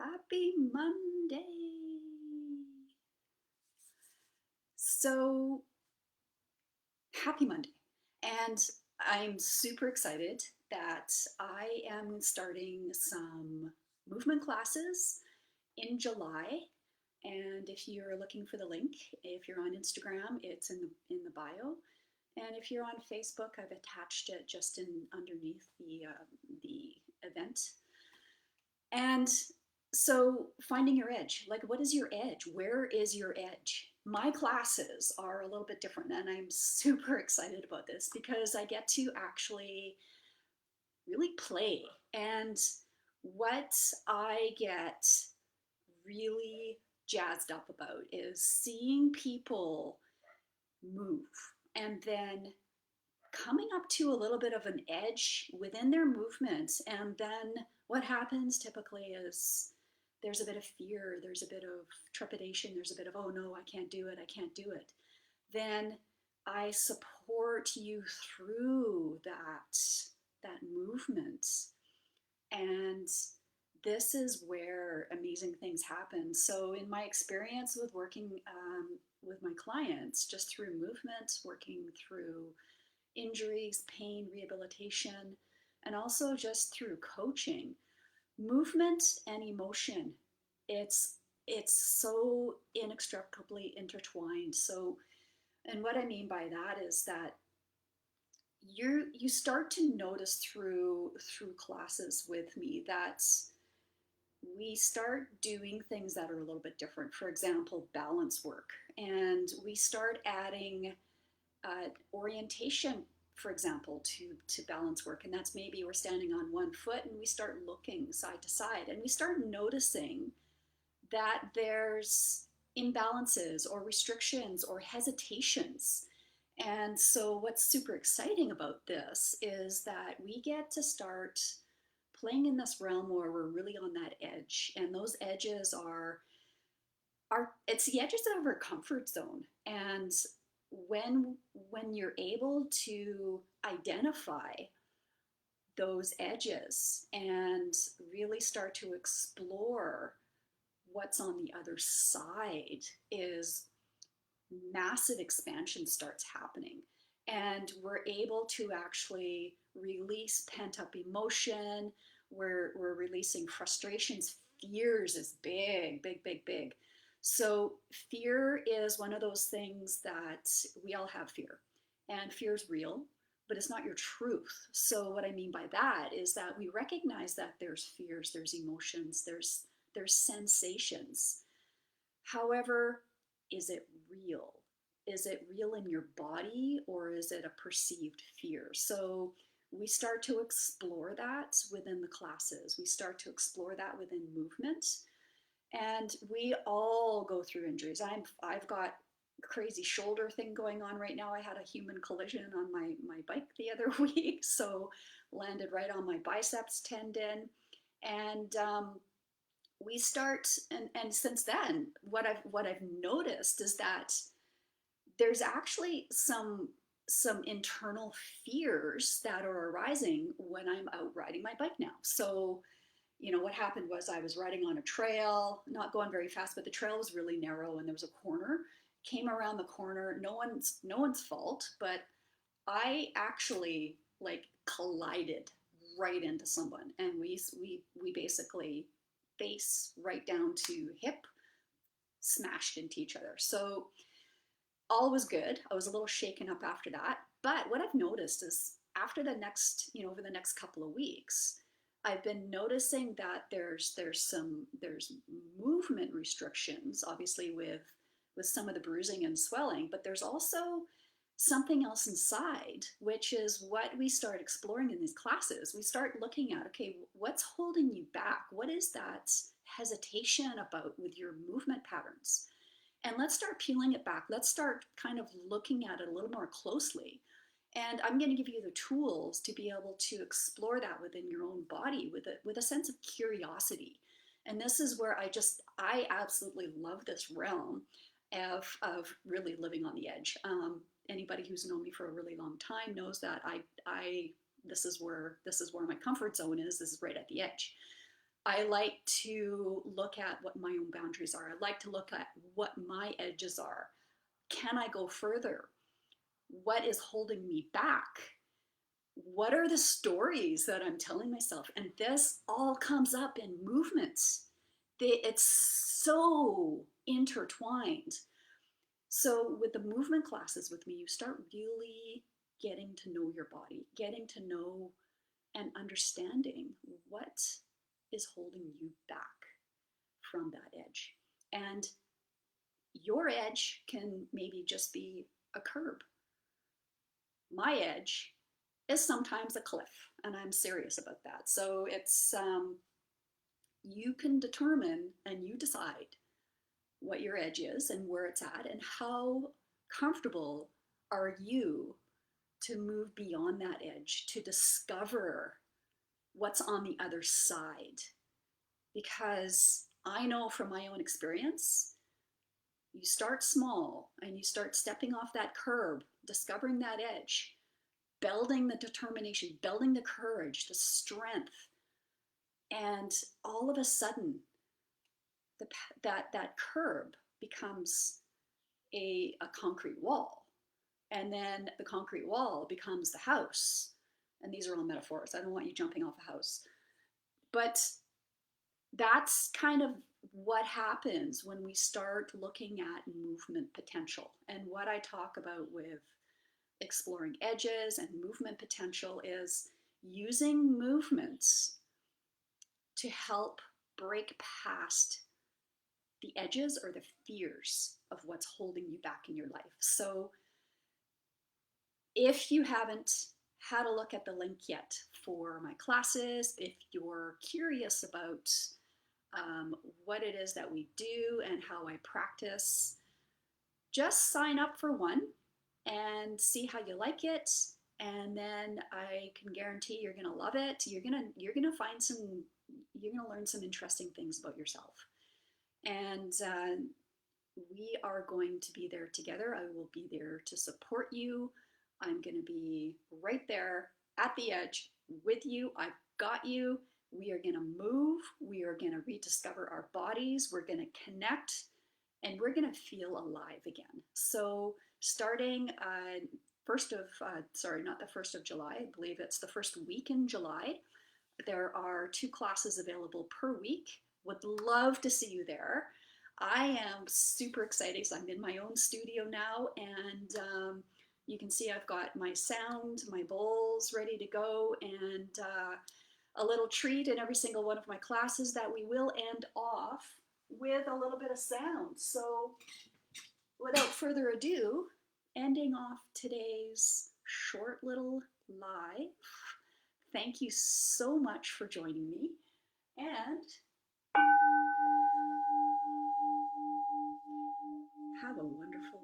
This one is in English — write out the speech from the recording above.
Happy Monday. So, happy Monday. And I'm super excited that I am starting some movement classes in July. And if you're looking for the link, if you're on Instagram, it's in the bio. And if you're on Facebook, I've attached it just in underneath the event. And so finding your edge, like what is your edge? Where is your edge? My classes are a little bit different, and I'm super excited about this because I get to actually really play. And what I get really jazzed up about is seeing people move and then coming up to a little bit of an edge within their movements. And then what happens typically is there's a bit of fear, there's a bit of trepidation, there's a bit of, oh no, I can't do it, I can't do it. Then I support you through that movement. And this is where amazing things happen. So, in my experience with working with my clients, just through movement, working through injuries, pain, rehabilitation, and also just through coaching, movement and emotion, it's it's so inextricably intertwined. So, and what I mean by that is that you start to notice through classes with me that we start doing things that are a little bit different. For example, balance work, and we start adding orientation, for example, to balance work. And that's maybe we're standing on one foot and we start looking side to side and we start noticing that there's imbalances or restrictions or hesitations. And so, what's super exciting about this is that we get to start playing in this realm where we're really on that edge. And those edges are it's the edges of our comfort zone. And when you're able to identify those edges and really start to explore what's on the other side, is massive expansion starts happening. And we're able to actually release pent up emotion. We're releasing frustrations. Fears is big, big, big, big. So, fear is one of those things that we all have fear, and fear is real, but it's not your truth. So, what I mean by that is that we recognize that there's fears, there's emotions, there's sensations. However, is it real? Is it real in your body or is it a perceived fear? So we start to explore that within the classes. We start to explore that within movement. And we all go through injuries. I've got a crazy shoulder thing going on right now. I had a human collision on my bike the other week, so landed right on my biceps tendon. And we start and since then what I've noticed is that there's actually some internal fears that are arising when I'm out riding my bike now. So, what happened was I was riding on a trail, not going very fast, but the trail was really narrow and there was a corner. Came around the corner, no one's fault, but I actually like collided right into someone, and we basically face right down to hip smashed into each other. So all was good. I was a little shaken up after that. But what I've noticed is after over the next couple of weeks, I've been noticing that there's movement restrictions, obviously with some of the bruising and swelling, but there's also something else inside, which is what we start exploring in these classes. We start looking at, okay, what's holding you back? What is that hesitation about with your movement patterns? And let's start peeling it back. Let's start kind of looking at it a little more closely. And I'm going to give you the tools to be able to explore that within your own body with a sense of curiosity. And this is where I absolutely love this realm of really living on the edge. Anybody who's known me for a really long time knows that I this is where my comfort zone is. This is right at the edge. I like to look at what my own boundaries are. I like to look at what my edges are. Can I go further? What is holding me back? What are the stories that I'm telling myself? And this all comes up in movements. It's so intertwined. So with the movement classes with me, you start really getting to know your body, getting to know and understanding what is holding you back from that edge. And your edge can maybe just be a curb. My edge is sometimes a cliff, and I'm serious about that. So it's you can determine and you decide what your edge is and where it's at, and how comfortable are you to move beyond that edge, to discover what's on the other side. Because I know from my own experience, you start small and you start stepping off that curb, discovering that edge, building the determination, building the courage, the strength, and all of a sudden, that curb becomes a concrete wall, and then the concrete wall becomes the house. And these are all metaphors. I don't want you jumping off a house, but that's kind of what happens when we start looking at movement potential. And what I talk about with exploring edges and movement potential is using movements to help break past the edges or the fears of what's holding you back in your life. So if you haven't had a look at the link yet for my classes, if you're curious about what it is that we do and how I practice, just sign up for one and see how you like it. And then I can guarantee you're gonna love it. You're gonna find some, you're gonna learn some interesting things about yourself. And we are going to be there together. I will be there to support you. I'm going to be right there at the edge with you. I've got you. We are going to move. We are going to rediscover our bodies. We're going to connect, and we're going to feel alive again. So starting first of, sorry, not the 1st of July, I believe it's the first week in July, there are 2 classes available per week. Would love to see you there. I am super excited because I'm in my own studio now, and you can see I've got my sound, my bowls ready to go, and a little treat in every single one of my classes that we will end off with a little bit of sound. So without further ado, ending off today's short little live. Thank you so much for joining me, and have a wonderful